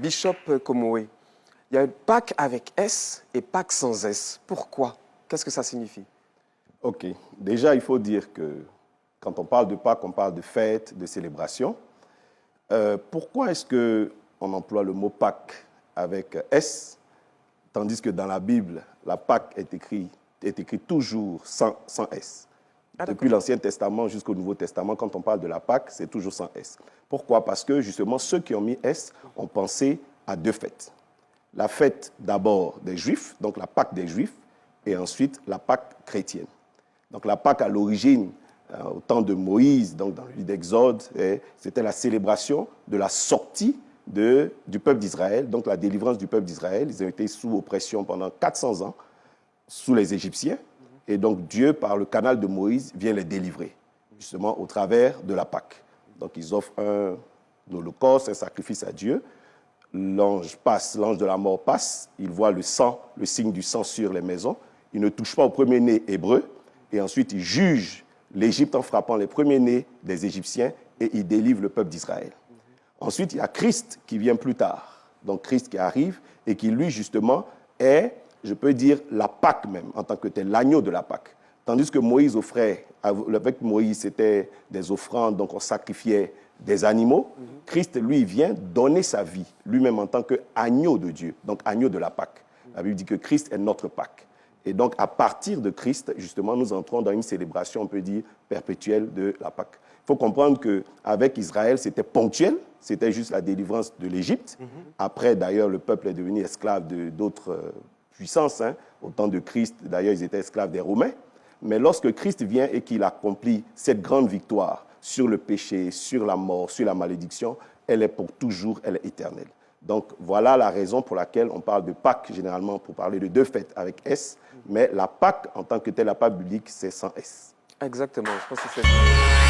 Bishop Komoé, il y a Pâques avec S et Pâques sans S. Pourquoi? Qu'est-ce que ça signifie? Ok. Déjà, il faut dire que quand on parle de Pâques, on parle de fête, de célébration. Pourquoi est-ce qu'on emploie le mot Pâques avec S, tandis que dans la Bible, la Pâques est écrit toujours sans S? Depuis l'Ancien Testament jusqu'au Nouveau Testament, quand on parle de la Pâques, c'est toujours sans S. Pourquoi? Parce que justement, ceux qui ont mis S ont pensé à deux fêtes. La fête d'abord des Juifs, donc la Pâques des Juifs, et ensuite la Pâques chrétienne. Donc la Pâques à l'origine, au temps de Moïse, donc dans le livre d'Exode, c'était la célébration de la sortie du peuple d'Israël, donc la délivrance du peuple d'Israël. Ils ont été sous oppression pendant 400 ans, sous les Égyptiens. Et donc Dieu, par le canal de Moïse, vient les délivrer, justement au travers de la Pâque. Donc ils offrent un holocauste, un sacrifice à Dieu. L'ange passe, l'ange de la mort passe, il voit le sang, le signe du sang sur les maisons. Il ne touche pas au premier-né hébreu. Et ensuite, il juge l'Égypte en frappant les premiers-nés des Égyptiens et il délivre le peuple d'Israël. Ensuite, il y a Christ qui vient plus tard. Donc Christ qui arrive et qui, lui, justement, est, je peux dire, la Pâque même, en tant que tel, l'agneau de la Pâque. Tandis que Moïse offrait, avec Moïse, c'était des offrandes, donc on sacrifiait des animaux. Christ, lui, vient donner sa vie, lui-même en tant qu'agneau de Dieu, donc agneau de la Pâque. La Bible dit que Christ est notre Pâque. Et donc, à partir de Christ, justement, nous entrons dans une célébration, on peut dire, perpétuelle de la Pâque. Il faut comprendre qu'avec Israël, c'était ponctuel, c'était juste la délivrance de l'Égypte. Après, d'ailleurs, le peuple est devenu esclave d'autres puissances. Au temps de Christ, d'ailleurs, ils étaient esclaves des Romains. Mais lorsque Christ vient et qu'il accomplit cette grande victoire sur le péché, sur la mort, sur la malédiction, elle est pour toujours, elle est éternelle. Donc, voilà la raison pour laquelle on parle de Pâques, généralement, pour parler de deux fêtes avec S. Mais la Pâque, en tant que telle, la Pâque biblique, c'est sans S. Exactement, je pense que c'est...